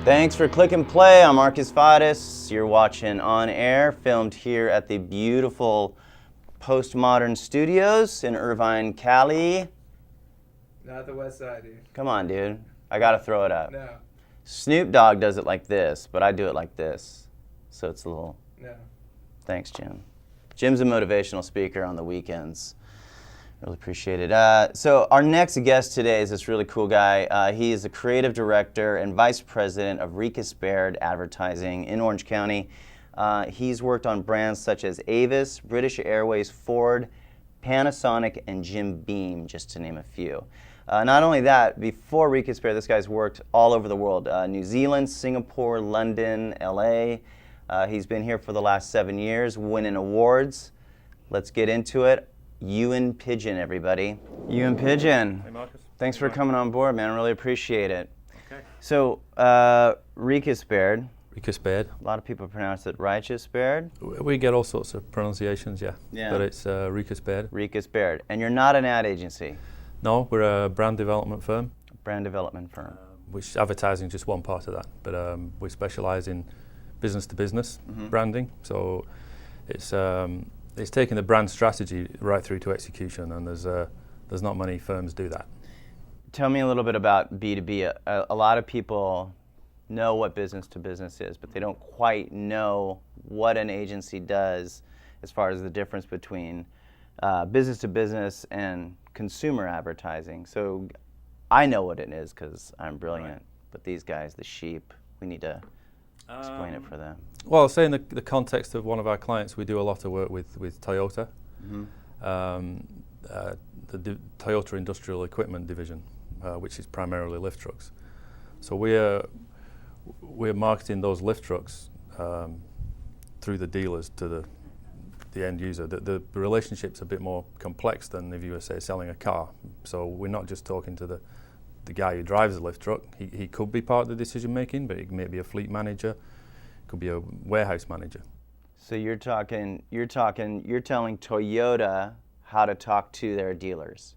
Thanks for click and play. I'm Marcus Fadis. You're watching On Air, filmed here at the beautiful Postmodern Studios in Irvine, Cali. Not the West Side, dude. Come on, dude. I gotta throw it up. No. Snoop Dogg does it like this, but I do it like this. So it's a little... No. Thanks, Jim. Jim's a motivational speaker on the weekends. Really appreciate it. So our next guest today is this really cool guy. He is the creative director and vice president of Ricus Baird Advertising in Orange County. He's worked on brands such as Avis, British Airways, Ford, Panasonic, and Jim Beam, just to name a few. Not only that, before Ricus Baird, this guy's worked all over the world. New Zealand, Singapore, London, LA. He's been here for the last 7 years, winning awards. Let's get into it. Ewan Pidgeon, everybody. Ewan Pidgeon. Hey, Marcus. Thanks for coming on board, man. I really appreciate it. Okay. So, Ricus Baird. Ricus Baird. A lot of people pronounce it Righteous Baird. We get all sorts of pronunciations, yeah. Yeah. But it's Ricus Baird. Ricus Baird. And you're not an ad agency. No, we're a brand development firm. Brand development firm. Which advertising is just one part of that. But we specialize in business-to-business branding. So it's taking the brand strategy right through to execution, and there's not many firms do that. Tell me a little bit about B2B. A lot of people know what business to business is, but they don't quite know what an agency does as far as the difference between business to business and consumer advertising. So I know what it is because I'm brilliant, right. But these guys, the sheep, we need to explain it for them. Well, say in the context of one of our clients, we do a lot of work with Toyota, the Toyota Industrial Equipment Division, which is primarily lift trucks. So we're marketing those lift trucks through the dealers to the end user. The relationship's a bit more complex than if you were, say, selling a car. So we're not just talking to the guy who drives the lift truck. He could be part of the decision making, but he may be a fleet manager, could be a warehouse manager. So you're telling Toyota how to talk to their dealers.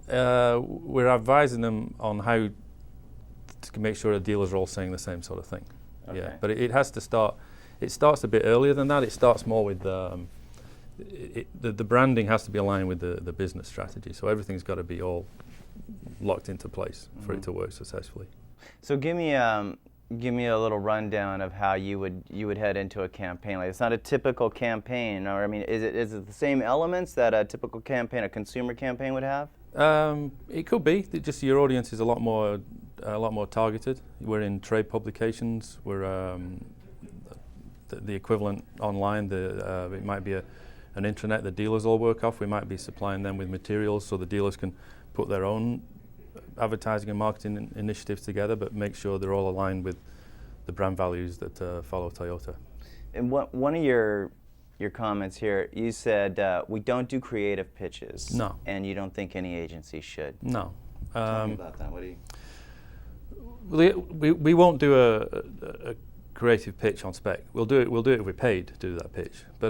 We're advising them on how to make sure the dealers are all saying the same sort of thing. Okay. Yeah, but it has to start. It starts a bit earlier than that. It starts more with the branding has to be aligned with the business strategy. So everything's got to be all locked into place for it to work successfully. So give me a little rundown of how you would head into a campaign. Like, it's not a typical campaign, or I mean, is it the same elements that a typical campaign, a consumer campaign, would have? It could be. Just your audience is a lot more targeted. We're in trade publications. We're the equivalent online. It might be an intranet the dealers all work off. We might be supplying them with materials so the dealers can put their own advertising and marketing initiatives together, but make sure they're all aligned with the brand values that follow Toyota. And one of your comments here, you said we don't do creative pitches. No. And you don't think any agency should. No. Tell me about that. What do you? We won't do a creative pitch on spec. We'll do it if we're paid to do that pitch. But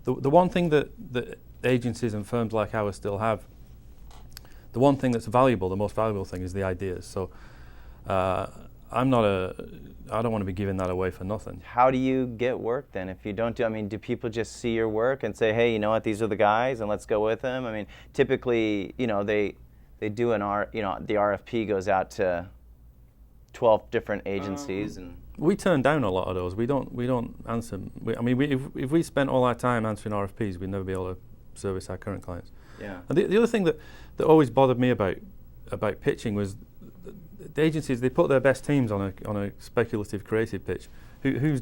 the one thing that agencies and firms like ours still have, the one thing that's valuable, the most valuable thing, is the ideas. So I don't want to be giving that away for nothing. How do you get work then if you don't do? I mean, do people just see your work and say, hey, you know what, these are the guys, and let's go with them? I mean, typically, they do the RFP goes out to 12 different agencies, and we turn down a lot of those. We don't answer. If we spent all our time answering RFPs, we'd never be able to service our current clients. Yeah. And the other thing that always bothered me about pitching was the agencies. They put their best teams on a speculative creative pitch. Who's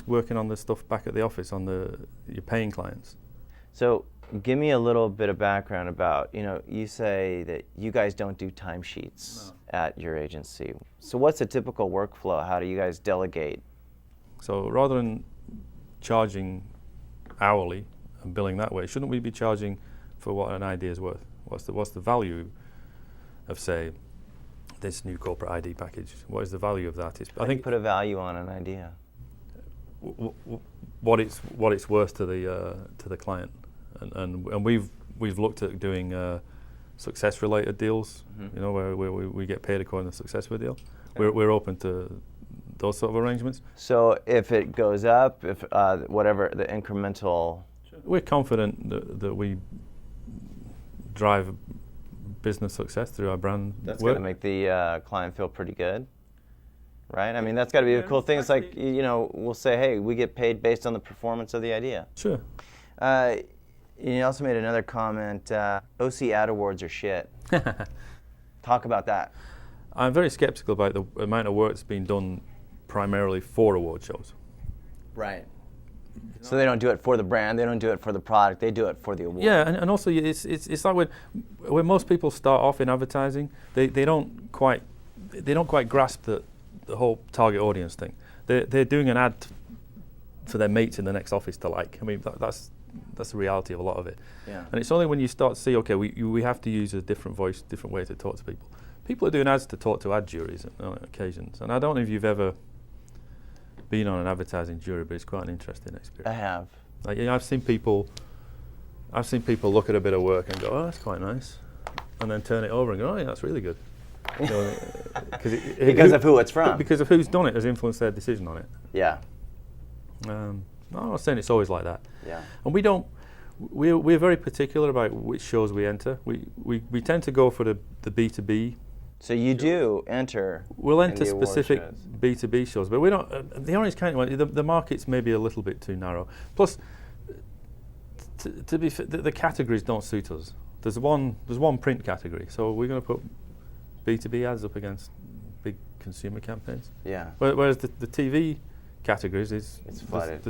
working on the stuff back at the office on your paying clients? So give me a little bit of background about, you say that you guys don't do timesheets at your agency. So what's a typical workflow? How do you guys delegate? So rather than charging hourly and billing that way, shouldn't we be charging for what an idea is worth? What's the value of, say, this new corporate ID package? What is the value of that? I think put a value on an idea. What it's worth to the client, and we've looked at doing success related deals, where we get paid according to the success of a deal. we're open to those sort of arrangements. So if it goes up, if whatever the incremental. We're confident that we drive business success through our brand That's work. going to make the client feel pretty good, right? I mean, that's got to be a cool thing. It's like, we'll say, hey, we get paid based on the performance of the idea. Sure. You also made another comment, OC ad awards are shit. Talk about that. I'm very skeptical about the amount of work that's being done primarily for award shows. Right. So they don't do it for the brand, they don't do it for the product, they do it for the award. Yeah, and also it's like when most people start off in advertising, they don't quite grasp the whole target audience thing. They're doing an ad for their mates in the next office to like. I mean, that's the reality of a lot of it. Yeah. And it's only when you start to see, okay, we have to use a different voice, different way to talk to people. People are doing ads to talk to ad juries on occasions, and I don't know if you've ever been on an advertising jury, but it's quite an interesting experience. I have. Like, I've seen people look at a bit of work and go, oh, that's quite nice, and then turn it over and go, oh, yeah, that's really good. Because of who it's from. Because of who's done it has influenced their decision on it. Yeah. I'm not saying it's always like that. Yeah. And we're very particular about which shows we enter. We tend to go for the B2B. So you do enter. We'll in enter the award specific shows. B2B shows, but we don't. The Orange County one, the market's maybe a little bit too narrow. Plus, to be the categories don't suit us. There's one print category, so we're going to put B2B ads up against big consumer campaigns. Yeah. Whereas the TV categories It's flooded.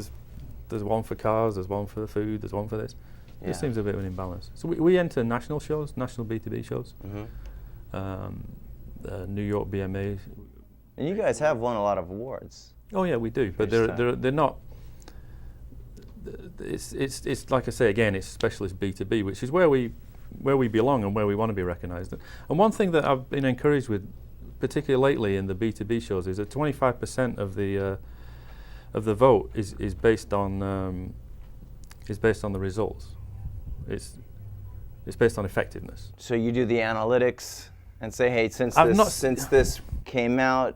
There's one for cars, there's one for food, there's one for this. Yeah. It seems a bit of an imbalance. So we enter national shows, national B2B shows. New York BMA. And you guys have won a lot of awards. Oh yeah, we do, but Pretty they're not. It's like I say again, it's specialist B2B, which is where we belong and where we want to be recognised. And one thing that I've been encouraged with, particularly lately in the B2B shows, is that 25% of the vote is based on the results. It's based on effectiveness. So you do the analytics and say, hey, since this came out,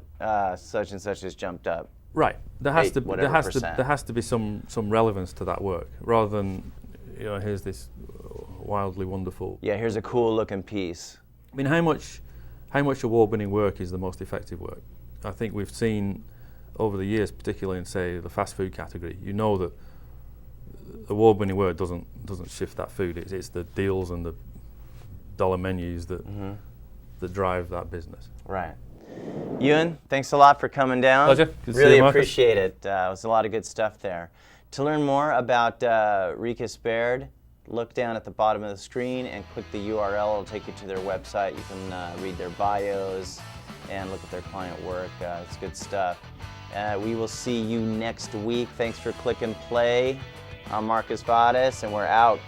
such and such has jumped up. Right. There has to be some relevance to that work, rather than here's this wildly wonderful. Yeah, here's a cool looking piece. I mean, how much award-winning work is the most effective work? I think we've seen over the years, particularly in say the fast food category, that award-winning work doesn't shift that food. It's the deals and the dollar menus that drive that business. Right. Ewan, thanks a lot for coming down. Pleasure. Good to see Really you, Marcus. appreciate it. It was a lot of good stuff there. To learn more about Ricus Baird, look down at the bottom of the screen and click the URL. It'll take you to their website. You can read their bios and look at their client work. It's good stuff. We will see you next week. Thanks for click and play. I'm Marcus Vadas, and we're out.